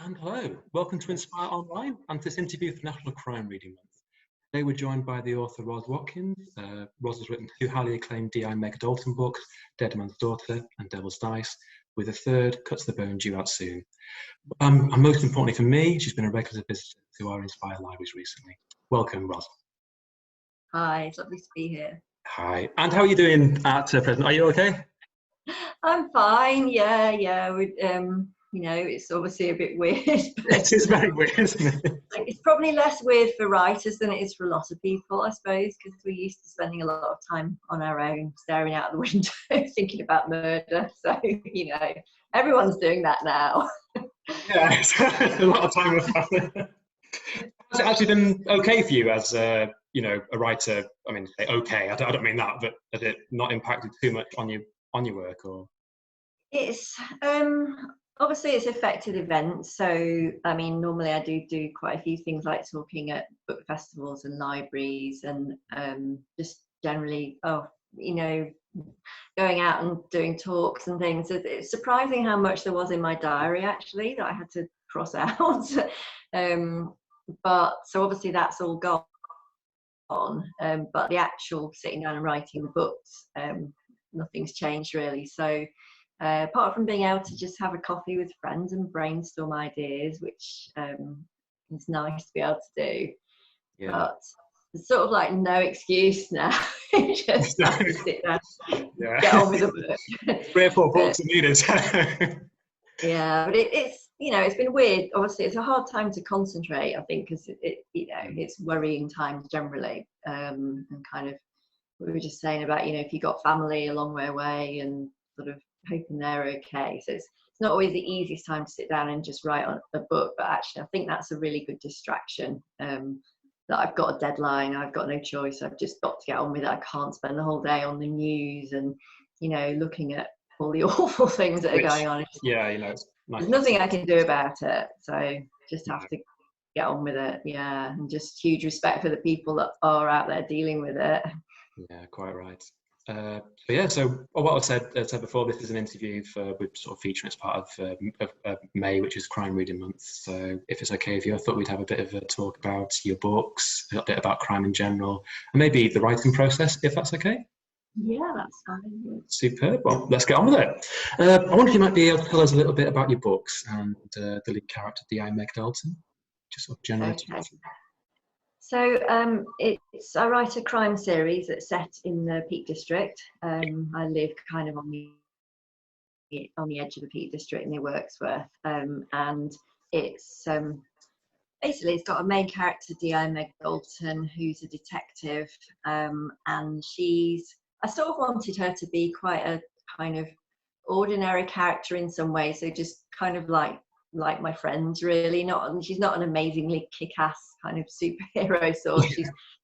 And hello, welcome to Inspire Online and this interview for National Crime Reading Month. Today we're joined by the author Roz Watkins. Roz has written two highly acclaimed D.I. Meg Dalton books, Dead Man's Daughter and Devil's Dice, with a third, Cuts the Bone, due out soon. And most importantly for me, she's been a regular visitor to our Inspire Libraries recently. Welcome, Roz. Hi, it's lovely to be here. Hi, and how are you doing at present? Are you okay? I'm fine, yeah. It's obviously a bit weird. It is very weird, isn't it? It's probably less weird for writers than it is for a lot of people, I suppose, because we're used to spending a lot of time on our own, staring out the window, thinking about murder. So, everyone's doing that now. Yeah, it's a lot of time with family. Has it actually been okay for you as a writer? I mean, say okay, I don't mean that, but has it not impacted too much on your work? Or it's obviously it's affected events. So I mean, normally I do quite a few things like talking at book festivals and libraries, and just generally going out and doing talks and things. It's surprising how much there was in my diary actually that I had to cross out. But so obviously that's all gone. But the actual sitting down and writing the books, nothing's changed really. So apart from being able to just have a coffee with friends and brainstorm ideas, which is nice to be able to do, but there's sort of like no excuse now. Just have to sit down, get on with the book. 3 or 4 books are needed. Yeah, but it's been weird. Obviously, it's a hard time to concentrate, I think, because it's worrying times generally. And kind of, we were just saying about, if you got family a long way away and sort of hoping they're okay. So it's not always the easiest time to sit down and just write on a book, but actually I think that's a really good distraction. That I've got a deadline, I've got no choice, I've just got to get on with it. I can't spend the whole day on the news and, looking at all the awful things that are going on. It's nice. There's nothing I can do about it, so just have to get on with it. Yeah, and just huge respect for the people that are out there dealing with it. Yeah, quite right. So what I said before, this is an interview we're sort of featuring as part of May, which is Crime Reading Month. So if it's okay with you, I thought we'd have a bit of a talk about your books, a bit about crime in general, and maybe the writing process, if that's okay. Yeah, that's fine. Superb. Well, let's get on with it. I wonder if you might be able to tell us a little bit about your books and the lead character, D.I. Meg Dalton, just sort of generally. Okay. So I write a crime series that's set in the Peak District. I live kind of on the edge of the Peak District near Wirksworth, and it's basically it's got a main character, D.I. Meg Dalton, who's a detective, and I sort of wanted her to be quite a kind of ordinary character in some ways, so just kind of like my friends really. She's not an amazingly kick-ass kind of superhero sort.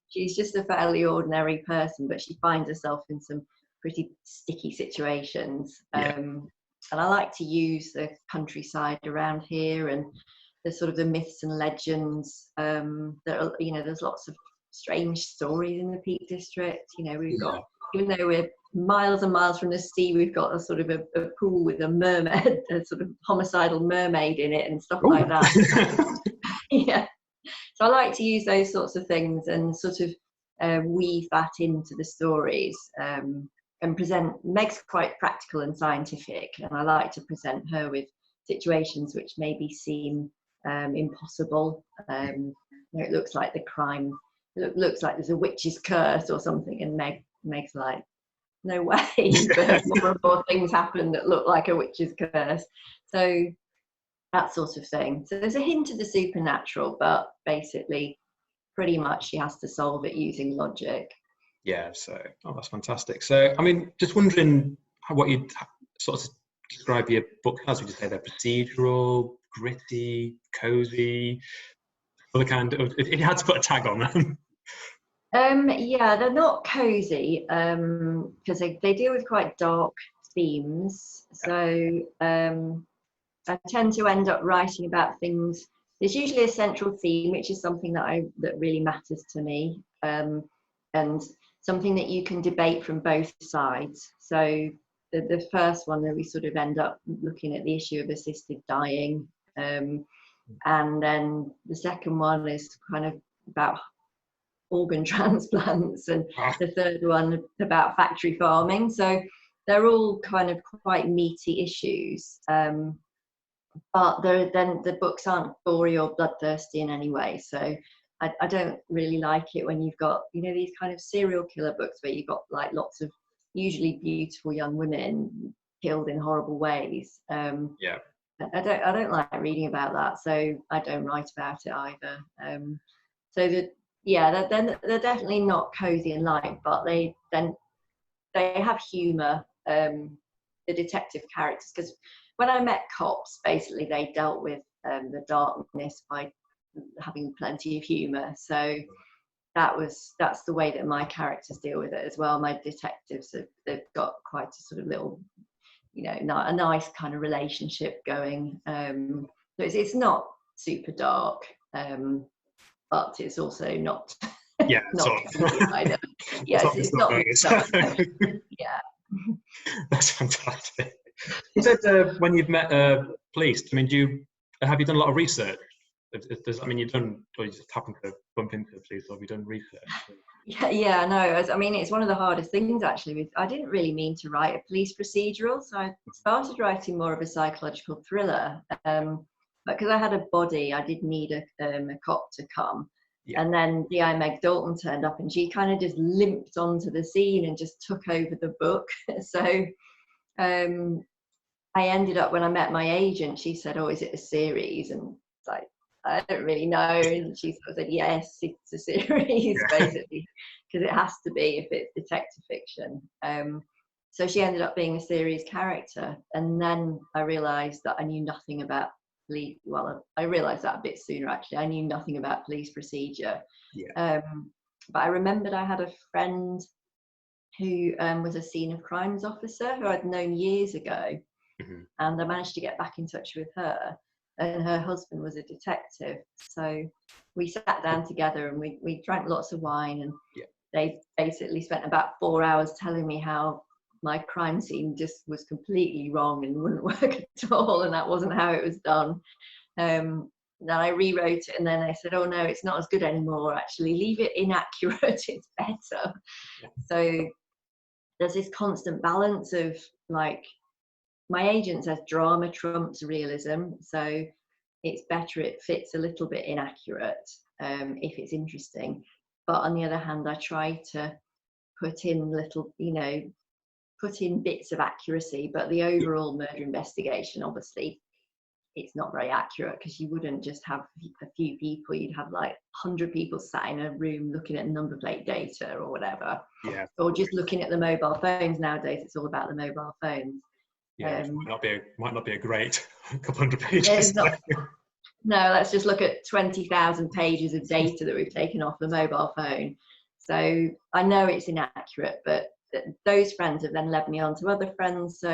She's just a fairly ordinary person, but she finds herself in some pretty sticky situations. And I like to use the countryside around here and the sort of the myths and legends that are, there's lots of strange stories in the Peak District. We've got, even though we're miles and miles from the sea, we've got a sort of a pool with a mermaid, a sort of homicidal mermaid in it and stuff like that. Yeah. So I like to use those sorts of things and sort of weave that into the stories and present. Meg's quite practical and scientific, and I like to present her with situations which maybe seem impossible. It looks like the crime, looks like there's a witch's curse or something, and Meg's like, no way, but more and more things happen that look like a witch's curse. So that sort of thing. So there's a hint of the supernatural, but basically pretty much she has to solve it using logic. Yeah, so that's fantastic. So I mean, just wondering what you'd sort of describe your book as. Would you say they're procedural, gritty, cozy, other kind of, if you had to put a tag on them? Yeah, they're not cozy because they deal with quite dark themes. So I tend to end up writing about things. There's usually a central theme, which is something that really matters to me, and something that you can debate from both sides. So the first one that we sort of end up looking at the issue of assisted dying, and then the second one is kind of about organ transplants, and the third one about factory farming. So they're all kind of quite meaty issues, but then the books aren't gory or bloodthirsty in any way. So I don't really like it when you've got, you know, these kind of serial killer books where you've got like lots of usually beautiful young women killed in horrible ways. Yeah. I don't like reading about that, so I don't write about it either. So they're definitely not cozy and light, but they have humour. The detective characters, because when I met cops, basically they dealt with the darkness by having plenty of humour. So that's the way that my characters deal with it as well. My detectives they've got quite a sort of little, you know, a nice kind of relationship going. So it's not super dark, but it's also not not either. Yeah, it's not dark. Yeah. That's fantastic. You said when you've met police, I mean, have you done a lot of research? I mean, you've done, or you just happen to bump into the police, or have you done research? Yeah, no. I mean, it's one of the hardest things actually. I didn't really mean to write a police procedural, so I started writing more of a psychological thriller. But because I had a body, I did need a cop to come. Yeah. And then DI Meg Dalton turned up, and she kind of just limped onto the scene and just took over the book. So I ended up, when I met my agent, she said, "Oh, is it a series?" And it's like, I don't really know. And she sort of said, "Yes, it's a series," basically, because it has to be if it's detective fiction. So she ended up being a series character. And then I realised that I knew nothing about police. Well, I realised that a bit sooner, actually. I knew nothing about police procedure. Yeah. But I remembered I had a friend who was a scene of crimes officer who I'd known years ago. Mm-hmm. And I managed to get back in touch with her. And her husband was a detective, so we sat down together and we drank lots of wine, and they basically spent about 4 hours telling me how my crime scene just was completely wrong and wouldn't work at all, and that wasn't how it was done. Then I rewrote it, and then I said, "Oh no, it's not as good anymore, actually, leave it inaccurate, it's better." So there's this constant balance of, like, my agent says drama trumps realism, so it's better it fits a little bit inaccurate if it's interesting. But on the other hand, I try to put in bits of accuracy, but the overall murder investigation, obviously, it's not very accurate, because you wouldn't just have a few people, you'd have like 100 people sat in a room looking at number plate data or whatever. Yeah. Or just looking at the mobile phones. Nowadays, it's all about the mobile phones. Yeah, might not be a great couple hundred pages. No, let's just look at 20,000 pages of data that we've taken off the mobile phone. So I know it's inaccurate, but those friends have then led me on to other friends. So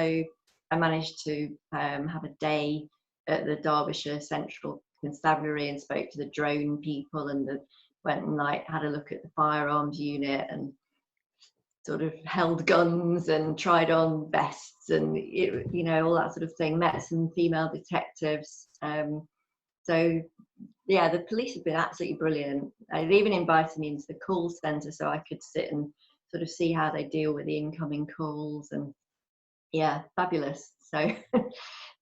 I managed to have a day at the Derbyshire Central Constabulary and spoke to the drone people, and went and had a look at the firearms unit, and sort of held guns and tried on vests and all that sort of thing. Met some female detectives. So yeah, the police have been absolutely brilliant. They've even invited me into the call centre so I could sit and sort of see how they deal with the incoming calls, and yeah, fabulous. So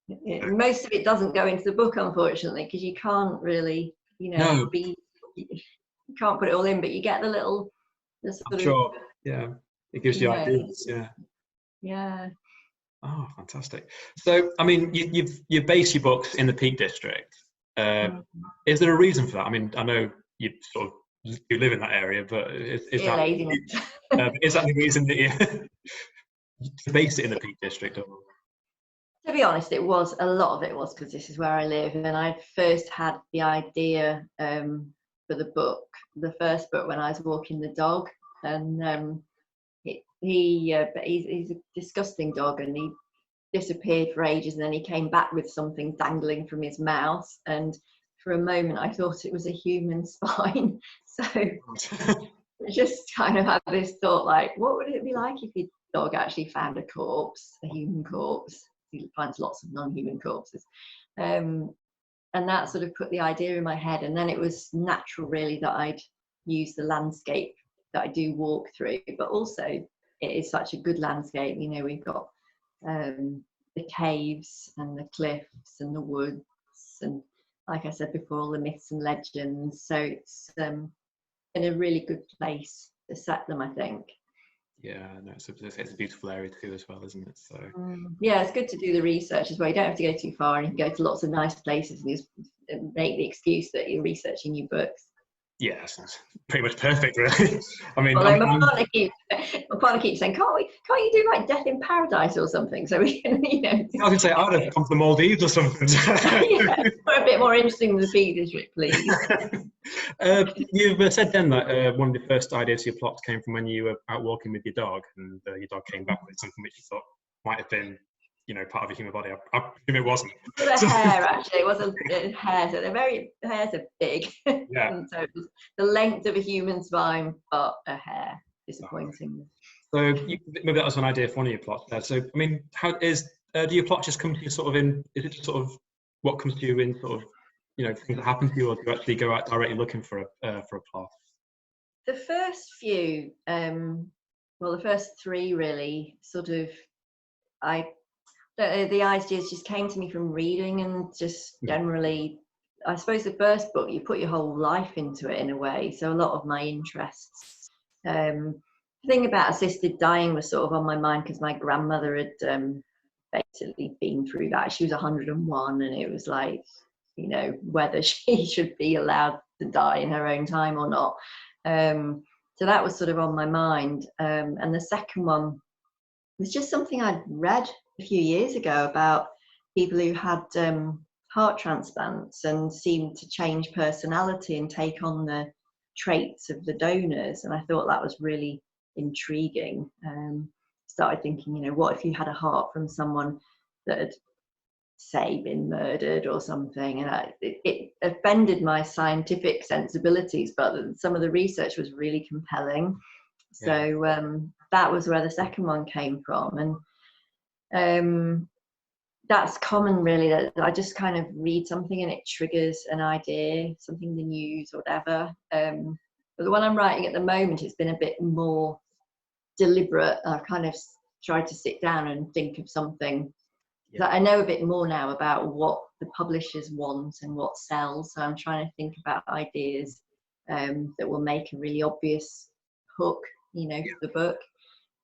most of it doesn't go into the book, unfortunately, because you can't really, you can't put it all in, but you get the sort of, yeah. It gives you ideas, yeah. Oh, fantastic! So, I mean, you base your books in the Peak District. Is there a reason for that? I mean, I know you live in that area, but is that the reason that you base it in the Peak District? Or? To be honest, a lot of it was because this is where I live, and I first had the idea for the first book, when I was walking the dog, and he's a disgusting dog, and he disappeared for ages, and then he came back with something dangling from his mouth, and for a moment I thought it was a human spine. So just kind of had this thought, like, what would it be like if your dog actually found a human corpse? He finds lots of non-human corpses. and that sort of put the idea in my head, and then it was natural really that I'd use the landscape that I do walk through, but also it is such a good landscape. You know, we've got the caves and the cliffs and the woods, and like I said before, all the myths and legends. So it's in a really good place to set them, I think. Yeah, no, it's a beautiful area too as well, isn't it? So yeah, it's good to do the research as well. You don't have to go too far, and you can go to lots of nice places and just make the excuse that you're researching your books. Yeah, sounds pretty much perfect, really. I mean, although my partner keeps saying, can't you do like Death in Paradise or something, so we can, you know. I was going to say, I'd have come to the Maldives or something. Yeah, a bit more interesting than the Peak District, please. You've said then that one of the first ideas for your plots came from when you were out walking with your dog, and your dog came back with something which you thought might have been, you know, part of a human body. I presume it wasn't. It was a hare, actually. It wasn't a hare, so hairs are big. Yeah. And so it was the length of a human spine, but a hare. Disappointing. So maybe that was an idea for one of your plots there. So I mean, how is do your plots just come to you sort of in? Is it just sort of what comes to you in sort of, you know, things that happen to you, or do you actually go out directly looking for a plot? The first few, well, the first three really sort of, the ideas just came to me from reading and just generally. I suppose the first book, you put your whole life into it in a way. So a lot of my interests. The thing about assisted dying was sort of on my mind because my grandmother had basically been through that. She was 101, and it was like, you know, whether she should be allowed to die in her own time or not. So that was sort of on my mind. And the second one was just something I'd read a few years ago about people who had heart transplants and seemed to change personality and take on the traits of the donors, and I thought that was really intriguing. Started thinking, you know, what if you had a heart from someone that had, say, been murdered or something, and it offended my scientific sensibilities, but some of the research was really compelling. So that was where the second one came from, and that's common really, that I just kind of read something and it triggers an idea, something in the news or whatever. But the one I'm writing at the moment, it's been a bit more deliberate. I've kind of tried to sit down and think of something that I know a bit more now about what the publishers want and what sells. So I'm trying to think about ideas that will make a really obvious hook, you know, for the book.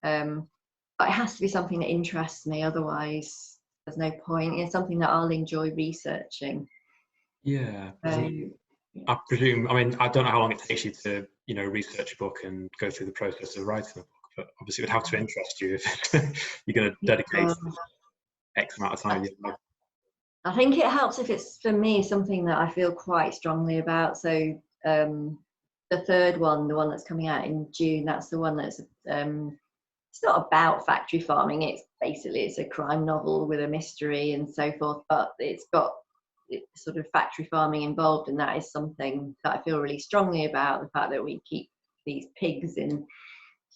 But it has to be something that interests me, otherwise there's no point. It's something that I'll enjoy researching. Yeah. I presume, I mean, I don't know how long it takes you to, you know, research a book and go through the process of writing a book, but obviously it would have to interest you if you're going to dedicate X amount of time. I think it helps if it's, for me, something that I feel quite strongly about. So the third one, the one that's coming out in June, that's the one that's it's not about factory farming. It's basically, it's a crime novel with a mystery and so forth, but it's got sort of factory farming involved, and that is something that I feel really strongly about. The fact that we keep these pigs in,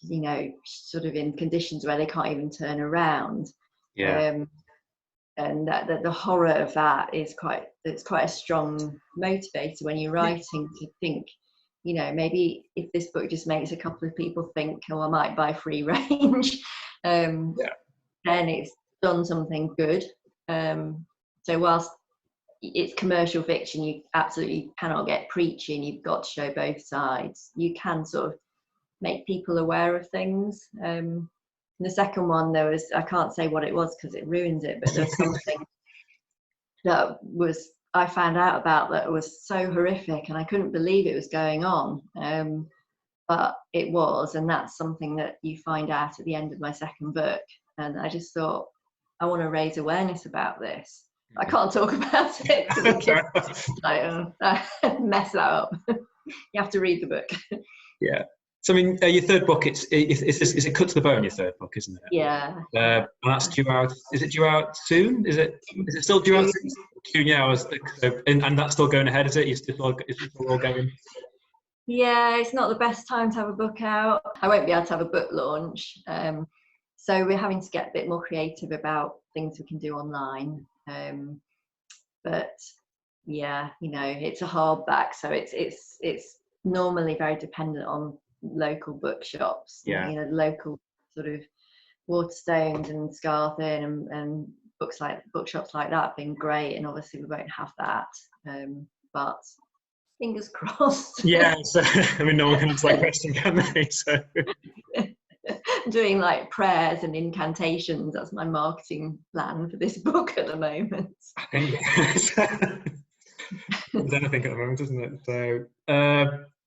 you know, sort of in conditions where they can't even turn around. And that the horror of that is quite a strong motivator when you're writing, to think, you know, maybe if this book just makes a couple of people think, oh, I might buy free range, then it's done something good. So whilst it's commercial fiction, you absolutely cannot get preachy, and you've got to show both sides. You can sort of make people aware of things. The second one, there was, I can't say what it was because it ruins it, but there's something that was, I found out about, that was so horrific, and I couldn't believe it was going on. But it was, and that's something that you find out at the end of my second book. And I just thought, I want to raise awareness about this. I can't talk about it because I mess that up. You have to read the book. Yeah. So I mean, your third book, is it cut to the bone? Your third book, isn't it? Yeah. And that's due out. Is it due out soon? Is it still due out soon? Yeah. And that's still going ahead, is it? Is it still all going? Yeah, it's not the best time to have a book out. I won't be able to have a book launch. So we're having to get a bit more creative about things we can do online. But yeah, you know, it's a hardback, so it's normally very dependent on local bookshops. Yeah. You know, local sort of Waterstones and Scarthin and bookshops like that have been great, and obviously we won't have that. But fingers crossed. Yeah, so I mean, no one can answer that question, can they? So I'm doing like prayers and incantations. That's my marketing plan for this book at the moment. I think there's anything at the moment, isn't it? So,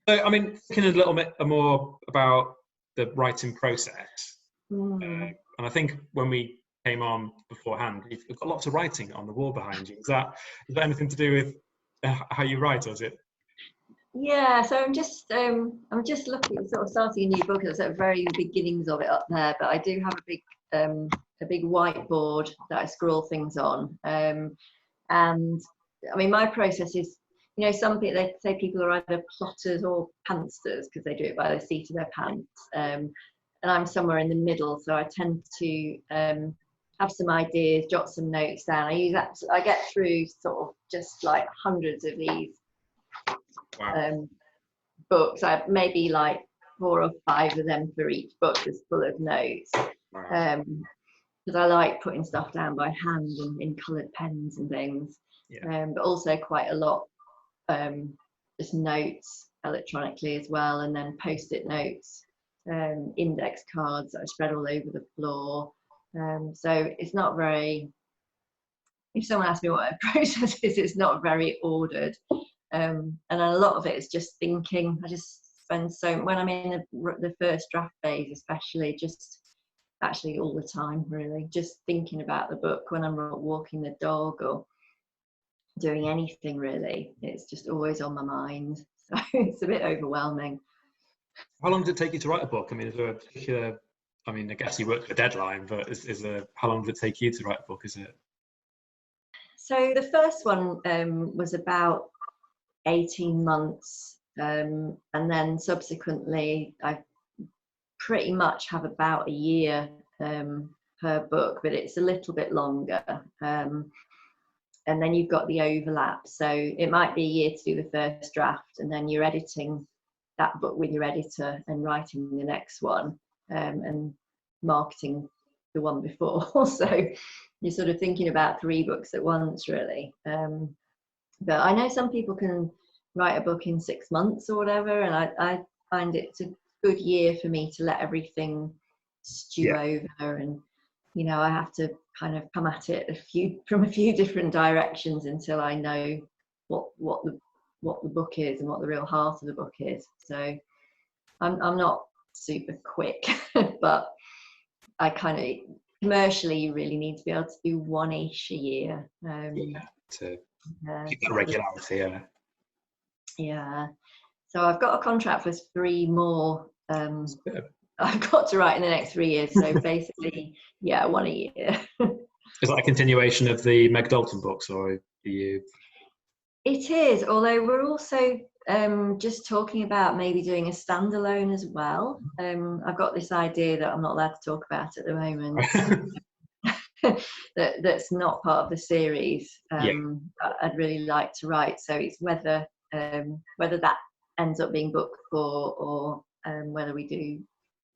I mean, thinking a little bit more about the writing process, and I think when we came on beforehand, you've got lots of writing on the wall behind you. Is that anything to do with how you write, or is it? Yeah, so I'm just looking at sort of starting a new book. It's at the very beginnings of it up there, but I do have a big whiteboard that I scroll things on. And I mean, my process is, you know, some people, they say people are either plotters or pantsters because they do it by the seat of their pants. And I'm somewhere in the middle, so I tend to have some ideas, jot some notes down. I get through sort of just like hundreds of these. Wow. Books. I have maybe like 4 or 5 of them for each book that's full of notes. Wow. Because I like putting stuff down by hand and in coloured pens and things. Yeah. But also quite a lot just notes electronically as well, and then post-it notes, index cards that I spread all over the floor. So it's not very, if someone asks me what a process is, it's not very ordered. And a lot of it is just thinking. I just spend when I'm in the first draft phase, especially, just actually all the time, really, just thinking about the book when I'm walking the dog or doing anything, really. It's just always on my mind. So it's a bit overwhelming. How long does it take you to write a book? I mean, is there a particular, I mean, I guess you work to a deadline, but how long does it take you to write a book? Is it? So the first one was about 18 months, and then subsequently I pretty much have about a year per book, but it's a little bit longer, and then you've got the overlap, so it might be a year to do the first draft, and then you're editing that book with your editor and writing the next one, and marketing the one before. So you're sort of thinking about 3 books at once, really. But I know some people can write a book in 6 months or whatever, and I find it's a good year for me to let everything stew over, and you know, I have to kind of come at it from a few different directions until I know what the book is and what the real heart of the book is. So I'm not super quick, but I kind of, commercially, you really need to be able to do 1-ish a year. To keep that regularity. Yeah. So I've got a contract for 3 more. I've got to write in the next 3 years. So basically, 1 a year. Is that a continuation of the Meg Dalton books, or are you? It is, although we're also just talking about maybe doing a standalone as well. I've got this idea that I'm not allowed to talk about at the moment. That's not part of the series. I'd really like to write. So it's whether that ends up being book 4, or whether we do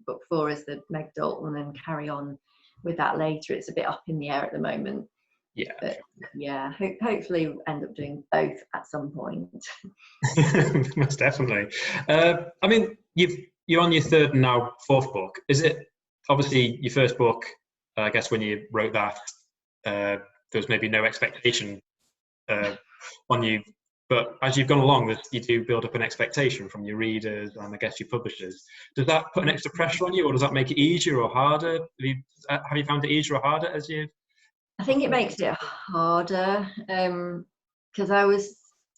book 4 as the Meg Dalton and carry on with that later. It's a bit up in the air at the moment. Hopefully we'll end up doing both at some point. Most definitely. I mean, you're on your 3rd and now 4th book. Is it, obviously your first book, I guess when you wrote that, there was maybe no expectation on you, but as you've gone along, you do build up an expectation from your readers and I guess your publishers. Does that put an extra pressure on you, or does that make it easier or harder? Have you found it easier or harder as you? I think it makes it harder, because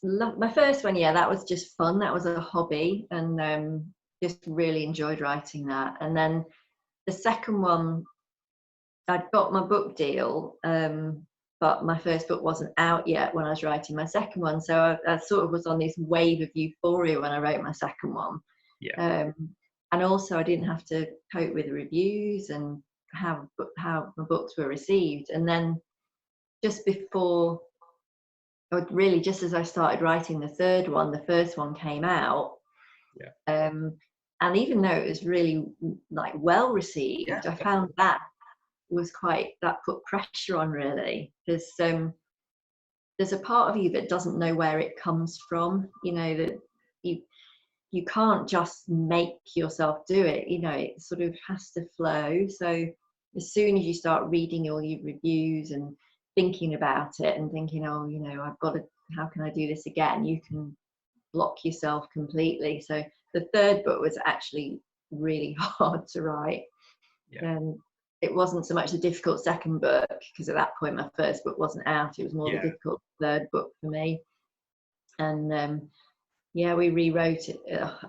my first one, that was just fun. That was a hobby, and just really enjoyed writing that. And then the second one, I'd got my book deal, but my first book wasn't out yet when I was writing my second one. So I sort of was on this wave of euphoria when I wrote my second one. And also I didn't have to cope with the reviews and how my books were received. And then just before really just as I started writing the third one, the first one came out. Yeah. And even though it was really like well received, Yeah, I found that put pressure on, really, because there's a part of you that doesn't know where it comes from, you know, that you can't just make yourself do it, you know, it sort of has to flow. So as soon as you start reading all your reviews and thinking about it and thinking, oh, you know, how can I do this again, you can block yourself completely. So the third book was actually really hard to write. Yeah. It wasn't so much the difficult second book, because at that point my first book wasn't out. It was more the difficult third book for me. And we rewrote it.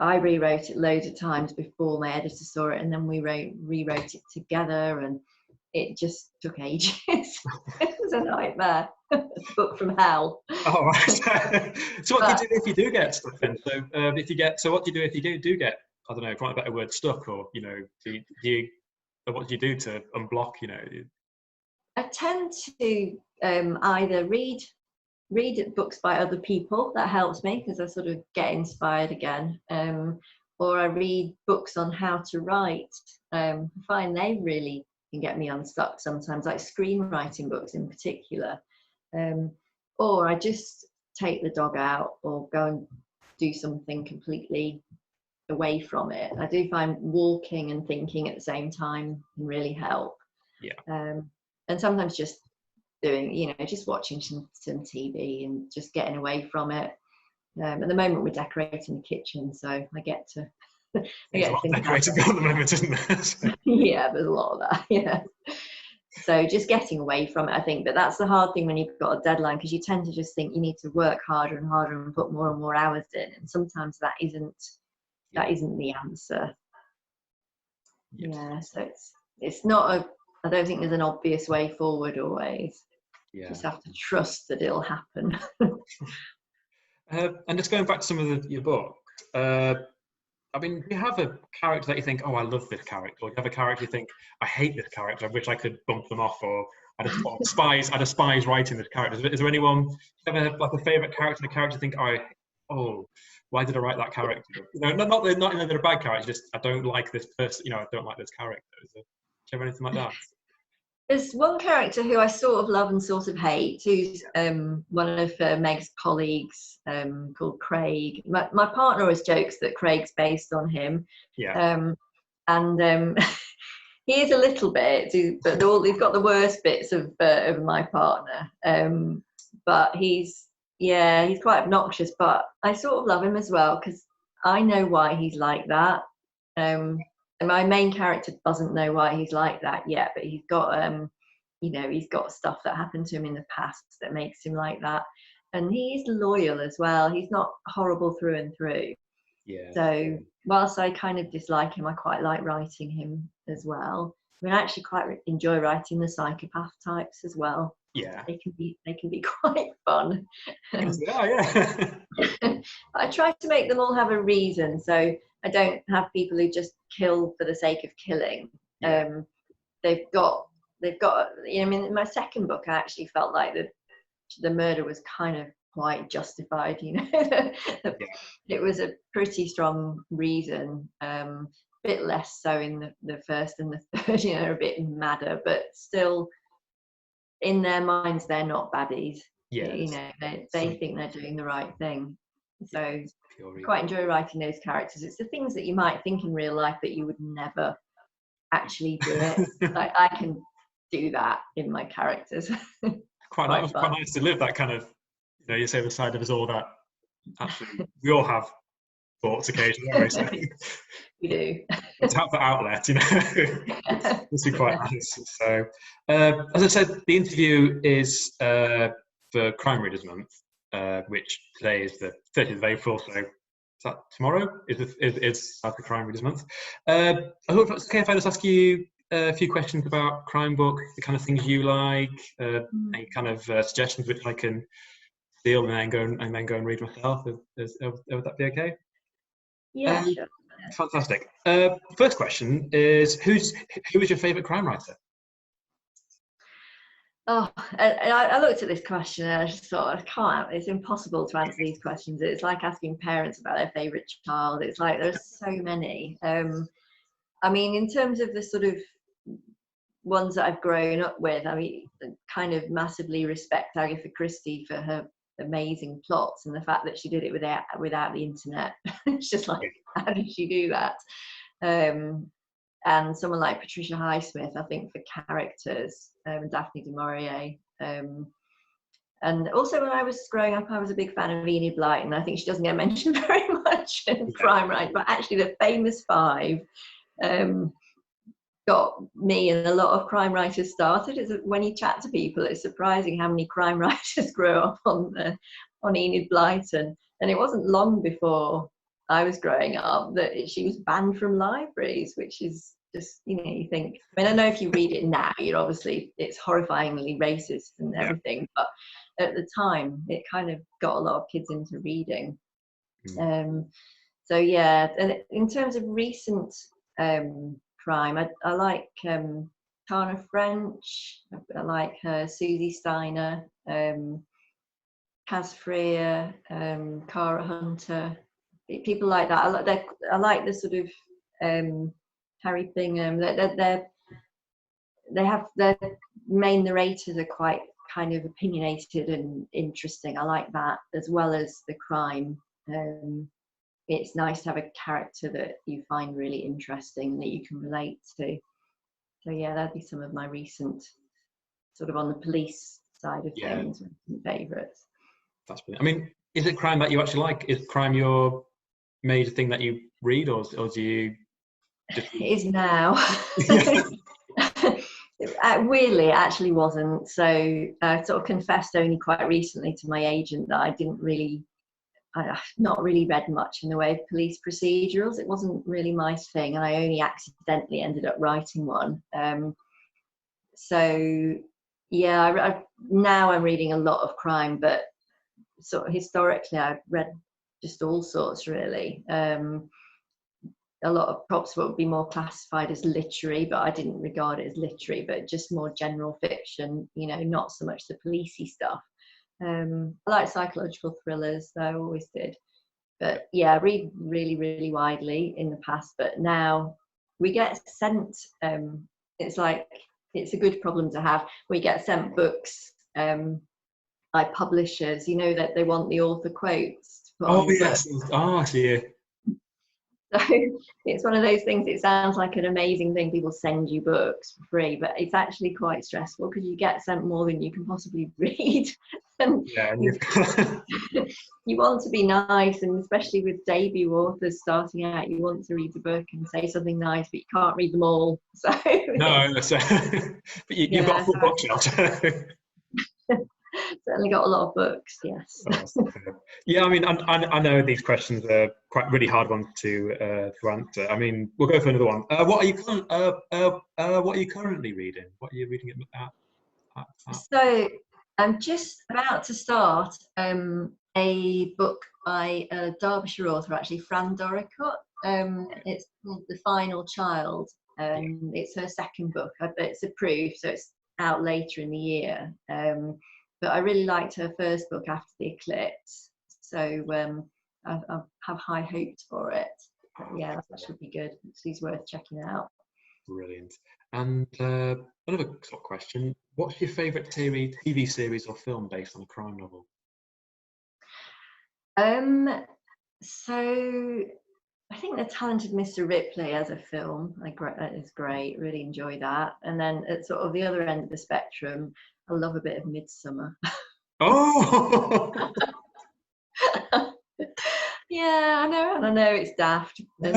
I rewrote it loads of times before my editor saw it, and then we rewrote it together, and it just took ages. It was a nightmare. Book from hell. Oh, right. So what do you do if you do get stuck in? So what do you do if you do get, I don't know, for want of a better word, stuck, or, you know, what do you do to unblock, you know? I tend to either read books by other people. That helps me because I sort of get inspired again. Or I read books on how to write. I find they really can get me unstuck sometimes, like screenwriting books in particular. Or I just take the dog out or go and do something completely away from it. I do find walking and thinking at the same time can really help. Yeah. And sometimes just doing, you know, just watching some TV and just getting away from it. At the moment we're decorating the kitchen, so I get to There's a lot of decorating at the moment, isn't there? Yeah, there's a lot of that. Yeah. So just getting away from it, I think. But that's the hard thing when you've got a deadline, because you tend to just think you need to work harder and harder and put more and more hours in, and sometimes that isn't the answer. Yes. Yeah. So it's not I don't think there's an obvious way forward always. Yeah. Just have to trust that it'll happen. And just going back to some of your books, I mean, do you have a character that you think, oh, I love this character? Or do you have a character you think, I hate this character, I wish I could bump them off, or I despise writing this character? Is there anyone, do you have a favourite character, a character you think, why did I write that character? You know, not in that they're a bad character, just I don't like this person, you know, I don't like this character. Do you have anything like that? There's one character who I sort of love and sort of hate, who's one of Meg's colleagues, called Craig. My partner always jokes that Craig's based on him. Yeah. He is a little bit, but they've got the worst bits of my partner. But he's quite obnoxious, but I sort of love him as well, because I know why he's like that. And my main character doesn't know why he's like that yet, but he's got he's got stuff that happened to him in the past that makes him like that. And he's loyal as well. He's not horrible through and through. Yeah. So whilst I kind of dislike him, I quite like writing him as well. I mean, I actually quite enjoy writing the psychopath types as well. Yeah. They can be quite fun. Yeah. I try to make them all have a reason, so I don't have people who just kill for the sake of killing. Yeah. They've got. I mean, in my second book, I actually felt like the murder was kind of quite justified. You know, It was a pretty strong reason. A bit less so in the first and the third. You know, a bit madder, but still, in their minds, they're not baddies. Yeah. You know, they think they're doing the right thing. So I quite enjoy writing those characters. It's the things that you might think in real life that you would never actually do it. Like, I can do that in my characters. Quite nice to live that kind of, you know, you say the side of us all that actually we all have thoughts occasionally. So. We do. To have the outlet, you know. This is quite nice. So, as I said, the interview is for Crime Readers Month, which today is the 30th of April. So, is that tomorrow? Is the Crime Readers Month? I hope it's okay if I just ask you a few questions about crime books, the kind of things you like, any kind of suggestions which I can steal and then go and read myself. Would that be okay? Yeah, sure. Fantastic. First question is, who is your favourite crime writer? Oh, I looked at this question and I just thought, I can't, it's impossible to answer these questions. It's like asking parents about their favourite child. It's like there's so many. I mean, in terms of the sort of ones that I've grown up with, I mean, kind of massively respect Agatha Christie for her amazing plots and the fact that she did it without the internet. It's just like, how did she do that? And someone like Patricia Highsmith, I think, for characters, Daphne du Maurier. And also when I was growing up, I was a big fan of Enid Blyton. I think she doesn't get mentioned very much in crime writing, but actually the famous five got me and a lot of crime writers started. When you chat to people, it's surprising how many crime writers grow up on Enid Blyton. And it wasn't long before I was growing up that she was banned from libraries, which is just, you think, I mean, I know if you read it now, it's horrifyingly racist and everything, but at the time it kind of got a lot of kids into reading. So yeah, and in terms of recent crime, I like Tana French, I like Susie Steiner, Kaz Freer, Cara Hunter, people like that. I like the sort of Harry Bingham. They have their main narrators are quite kind of opinionated and interesting. I like that, as well as the crime. It's nice to have a character that you find really interesting that you can relate to. So yeah, that'd be some of my recent, sort of on the police side of things, favourites. That's brilliant. I mean, is it crime that you actually like? Is crime your major thing that you read, or do you just... It is now. Weirdly, it actually wasn't. So I sort of confessed only quite recently to my agent that I've not really read much in the way of police procedurals. It wasn't really my thing, and I only accidentally ended up writing one. So yeah, now I'm reading a lot of crime, but sort of historically I've read just all sorts, really. A lot of props would be more classified as literary, but I didn't regard it as literary, but just more general fiction, not so much the policey stuff. I like psychological thrillers, though, I always did. But yeah, I read really, really widely in the past, but now we get sent, it's like, it's a good problem to have. We get sent books by publishers, that they want the author quotes. Oh, yes. Oh, I see. So it's one of those things, it sounds like an amazing thing, people send you books for free, but it's actually quite stressful because you get sent more than you can possibly read. And you want to be nice, and especially with debut authors starting out, you want to read the book and say something nice, but you can't read them all. So no, but you've got a full bookshelf. Certainly got a lot of books, yes. Yeah, I mean, I know these questions are quite really hard ones to answer. I mean, we'll go for another one. What are you currently reading? What are you reading at? So I'm just about to start a book by a Derbyshire author, actually, Fran Doricott. It's called The Final Child. It's her second book, but it's approved, so it's out later in the year. But I really liked her first book, After the Eclipse, so I have high hopes for it. But yeah, that should be good. She's worth checking out. Brilliant. And another sort of question: what's your favourite TV series or film based on a crime novel? So I think The Talented Mr. Ripley as a film, that is great. Really enjoy that. And then at sort of the other end of the spectrum, I love a bit of Midsummer. Oh. Yeah, I know it's daft. And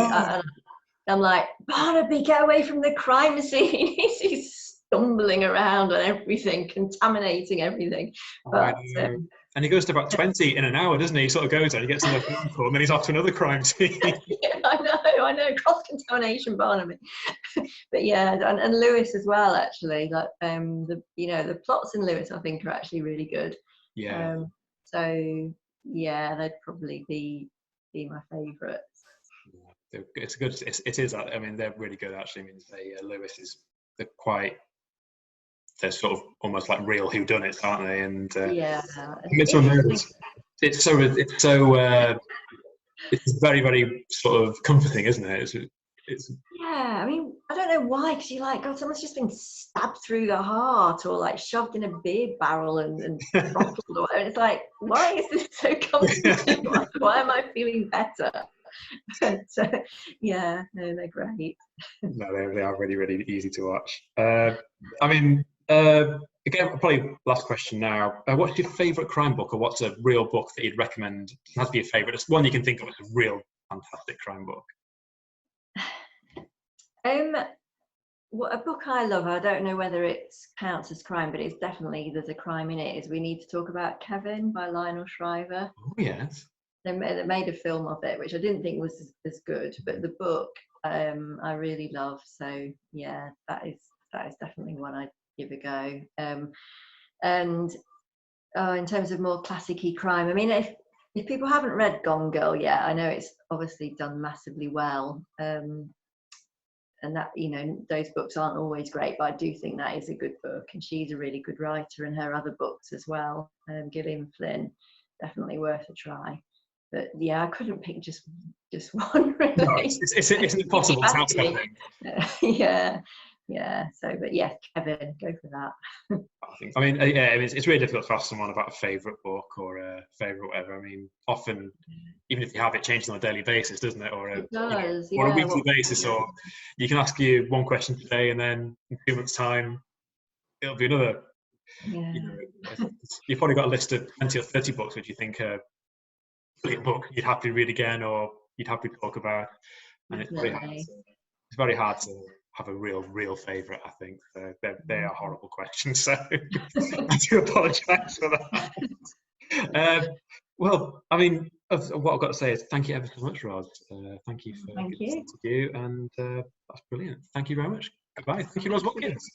I'm like, Barnaby, get away from the crime scene. He's stumbling around on everything, contaminating everything. But, and he goes to about 20 in an hour, doesn't he? He sort of goes there, he gets another phone call, and then he's off to another crime scene. Yeah, I know, cross-contamination Barnaby. But yeah, and Lewis as well, actually. Like the plots in Lewis, I think, are actually really good. Yeah. So yeah, they'd probably be my favourites. Yeah, it's good. It is. I mean, they're really good, actually. I mean, Lewis is quite they're sort of almost like real whodunits, aren't they? And yeah, it's very, very sort of comforting, isn't it? It's yeah, I mean, I don't know why, because you're like, God, someone's just been stabbed through the heart or like shoved in a beer barrel and throttled or whatever. It's like, why is this so comforting? Like, why am I feeling better? But yeah, no, they're great. No, they are really, really easy to watch. I mean, again, probably last question now. What's your favourite crime book, or what's a real book that you'd recommend? It has to be a favourite. It's one you can think of as a real fantastic crime book. What a book I love, I don't know whether it counts as crime, but it's definitely, there's a crime in it, is We Need to Talk About Kevin by Lionel Shriver. Oh, yes. They made a film of it, which I didn't think was as good, but the book I really love. So yeah, that is definitely one I'd give a go. And in terms of more classic-y crime, I mean, if people haven't read Gone Girl yet, I know it's obviously done massively well. And that, you know, those books aren't always great, but I do think that is a good book, and she's a really good writer, and her other books as well. Gillian Flynn, definitely worth a try. But yeah, I couldn't pick just one, really. No, it's an impossible task, I think. Yeah. So, but yeah, Kevin, go for that. I mean, yeah, it's really difficult to ask someone about a favourite book or a favourite whatever. I mean, often, even if you have, it changes on a daily basis, doesn't it? Or or a weekly basis. Or you can ask you one question today, and then in 2 months' time, it'll be another. Yeah. You know, you've probably got a list of 20 or 30 books which you think are a brilliant book you'd happily read again, or you'd happily talk about. And it's very hard to have a real favourite, I think. So they are horrible questions, so I do apologise for that. Well, I mean, what I've got to say is thank you ever so much, Roz. Thank you for this interview, and that's brilliant. Thank you very much. Goodbye. Thank you, Roz Watkins.